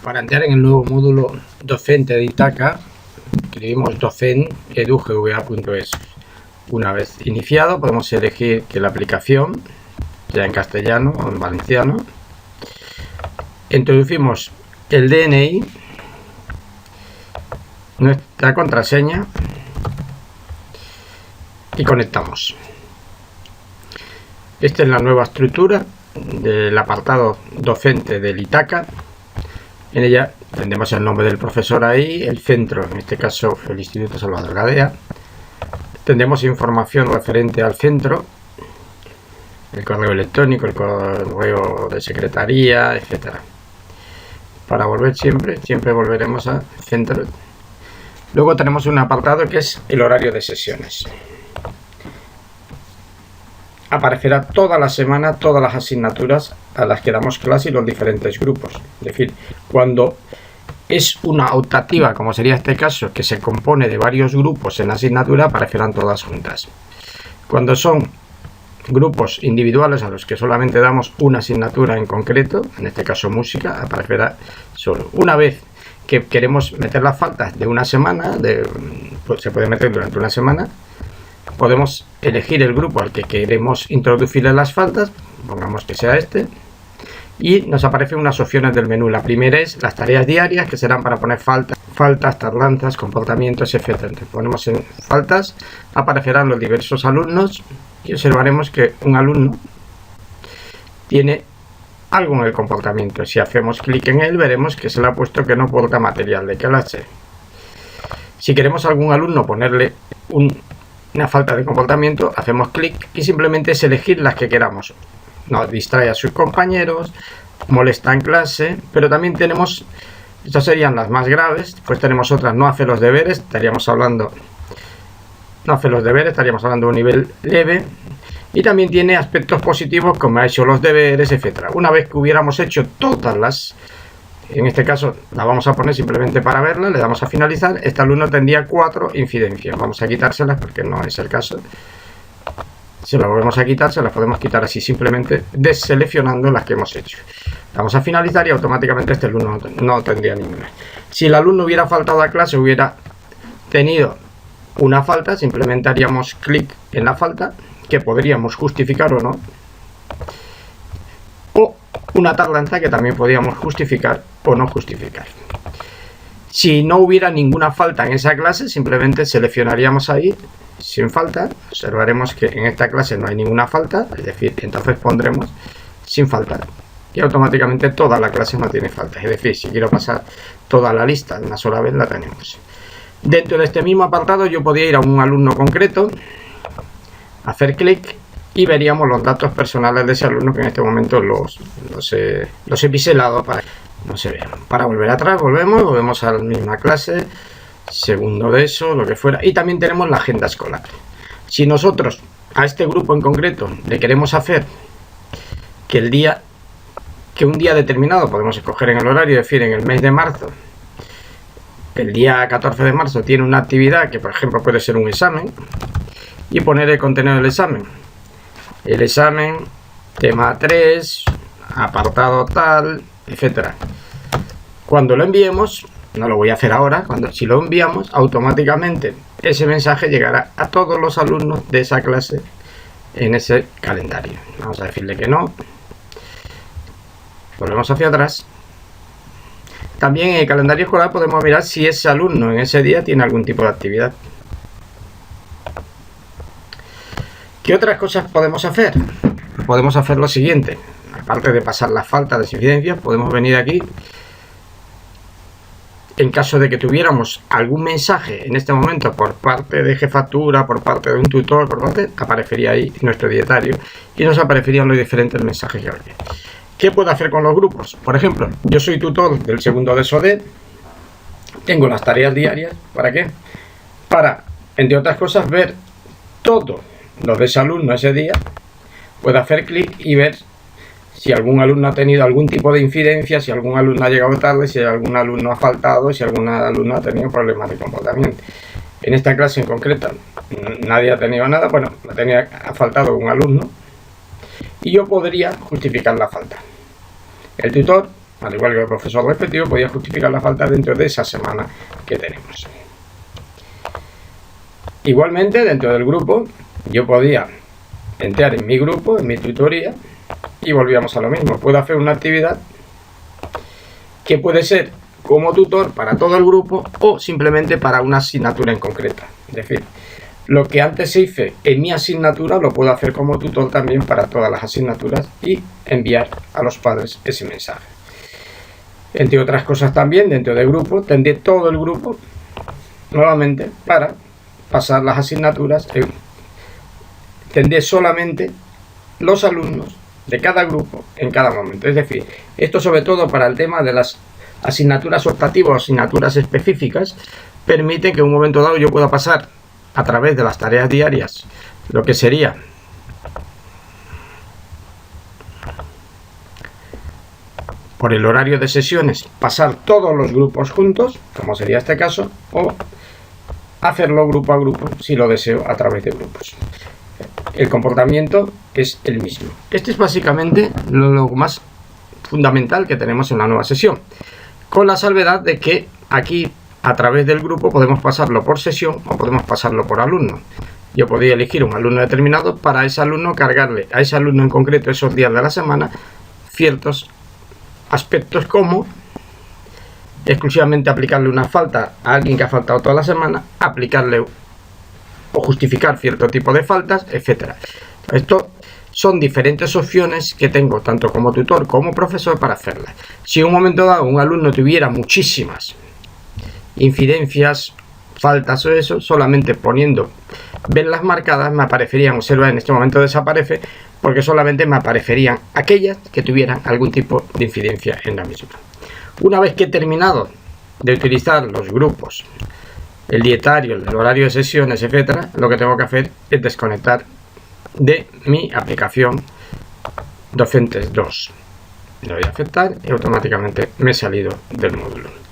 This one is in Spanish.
Para entrar en el nuevo módulo docente de Itaca, escribimos docent.edugva.es. Una vez iniciado, podemos elegir que la aplicación sea en castellano o en valenciano. Introducimos el DNI, nuestra contraseña y conectamos. Esta es la nueva estructura del apartado docente del Itaca. En ella tendremos el nombre del profesor ahí, el centro, en este caso el Instituto Salvador Gadea. Tendremos información referente al centro, el correo electrónico, el correo de secretaría, etcétera. Para volver siempre volveremos al centro. Luego tenemos un apartado que es el horario de sesiones. Aparecerá toda la semana, todas las asignaturas a las que damos clase y los diferentes grupos. Es decir, cuando es una optativa, como sería este caso, que se compone de varios grupos en la asignatura, aparecerán todas juntas. Cuando son grupos individuales a los que solamente damos una asignatura en concreto, en este caso música, aparecerá solo. Una vez que queremos meter las faltas de una semana, pues se puede meter durante una semana, podemos elegir el grupo al que queremos introducirle las faltas, pongamos que sea este, y nos aparecen unas opciones del menú. La primera es las tareas diarias, que serán para poner faltas, tardanzas, comportamientos, etc. Entonces ponemos en faltas, aparecerán los diversos alumnos y observaremos que un alumno tiene algo en el comportamiento. Si hacemos clic en él, veremos que se le ha puesto que no porta material de clase. Si queremos a algún alumno ponerle una falta de comportamiento, hacemos clic y simplemente es elegir las que queramos. Nos distrae a sus compañeros, molesta en clase, pero también tenemos, estas serían las más graves, pues tenemos otras, no hace los deberes, estaríamos hablando de un nivel leve, y también tiene aspectos positivos como ha hecho los deberes, etcétera. Una vez que hubiéramos hecho todas las, en este caso la vamos a poner simplemente para verla, le damos a finalizar, este alumno tendría 4 incidencias. Vamos a quitárselas porque no es el caso. Si las volvemos a quitar, se las podemos quitar así, simplemente deseleccionando las que hemos hecho. Vamos a finalizar y automáticamente este alumno no tendría ninguna. Si el alumno hubiera faltado a clase, hubiera tenido una falta, simplemente haríamos clic en la falta, que podríamos justificar o no, o una tardanza que también podríamos justificar o no justificar. Si no hubiera ninguna falta en esa clase, simplemente seleccionaríamos ahí sin falta, observaremos que en esta clase no hay ninguna falta, es decir, entonces pondremos sin falta y automáticamente toda la clase no tiene falta. Es decir, si quiero pasar toda la lista de una sola vez, la tenemos. Dentro de este mismo apartado yo podría ir a un alumno concreto, hacer clic y veríamos los datos personales de ese alumno, que en este momento los he pixelado para que no se vean. Para volver atrás, volvemos a la misma clase, segundo de eso, lo que fuera, y también tenemos la agenda escolar. Si nosotros a este grupo en concreto le queremos hacer que un día determinado, podemos escoger en el horario, es decir, en el mes de marzo, el día 14 de marzo tiene una actividad que por ejemplo puede ser un examen, y poner el contenido del examen. El examen, tema 3, apartado tal, etcétera. Cuando lo enviemos, no lo voy a hacer ahora, si lo enviamos, automáticamente ese mensaje llegará a todos los alumnos de esa clase en ese calendario. Vamos a decirle que no. Volvemos hacia atrás. También en el calendario escolar podemos mirar si ese alumno en ese día tiene algún tipo de actividad. ¿Qué otras cosas podemos hacer? Podemos hacer lo siguiente. Aparte de pasar las faltas de incidencias, podemos venir aquí. En caso de que tuviéramos algún mensaje en este momento por parte de jefatura, por parte de un tutor, aparecería ahí nuestro dietario y nos aparecerían los diferentes mensajes que habría. ¿Qué puedo hacer con los grupos? Por ejemplo, yo soy tutor del segundo de SODE, tengo las tareas diarias. ¿Para qué? Para, entre otras cosas, ver todo lo de ese alumno ese día. Puedo hacer clic y ver si algún alumno ha tenido algún tipo de incidencia, si algún alumno ha llegado tarde, si algún alumno ha faltado, si algún alumno ha tenido problemas de comportamiento. En esta clase en concreto nadie ha tenido nada, bueno, ha faltado un alumno y yo podría justificar la falta. El tutor al igual que el profesor respectivo, podía justificar la falta dentro de esa semana que tenemos. Igualmente, dentro del grupo, yo podía entrar en mi grupo, en mi tutoría, y volvíamos a lo mismo. Puedo hacer una actividad que puede ser como tutor para todo el grupo o simplemente para una asignatura en concreta. Es decir, lo que antes se hizo en mi asignatura lo puedo hacer como tutor también para todas las asignaturas y enviar a los padres ese mensaje. Entre otras cosas también, dentro del grupo, tendré todo el grupo nuevamente para pasar las asignaturas. Tendré solamente los alumnos de cada grupo en cada momento. Es decir, esto sobre todo para el tema de las asignaturas optativas o asignaturas específicas, permite que en un momento dado yo pueda pasar a través de las tareas diarias lo que sería por el horario de sesiones, pasar todos los grupos juntos, como sería este caso, o hacerlo grupo a grupo si lo deseo a través de grupos. El comportamiento es el mismo. Este es básicamente lo más fundamental que tenemos en la nueva sesión, con la salvedad de que aquí a través del grupo podemos pasarlo por sesión o podemos pasarlo por alumno. Yo podría elegir un alumno determinado, para ese alumno cargarle a ese alumno en concreto esos días de la semana ciertos aspectos, como exclusivamente aplicarle una falta a alguien que ha faltado toda la semana, aplicarle o justificar cierto tipo de faltas, etcétera. Esto son diferentes opciones que tengo tanto como tutor como profesor para hacerlas. Si en un momento dado un alumno tuviera muchísimas incidencias, faltas o eso, solamente poniendo verlas marcadas me aparecerían, observa, en este momento desaparece porque solamente me aparecerían aquellas que tuvieran algún tipo de incidencia en la misma. Una vez que he terminado de utilizar los grupos, el dietario, el horario de sesiones, etcétera, lo que tengo que hacer es desconectar de mi aplicación Docentes 2. Le doy a aceptar y automáticamente me he salido del módulo.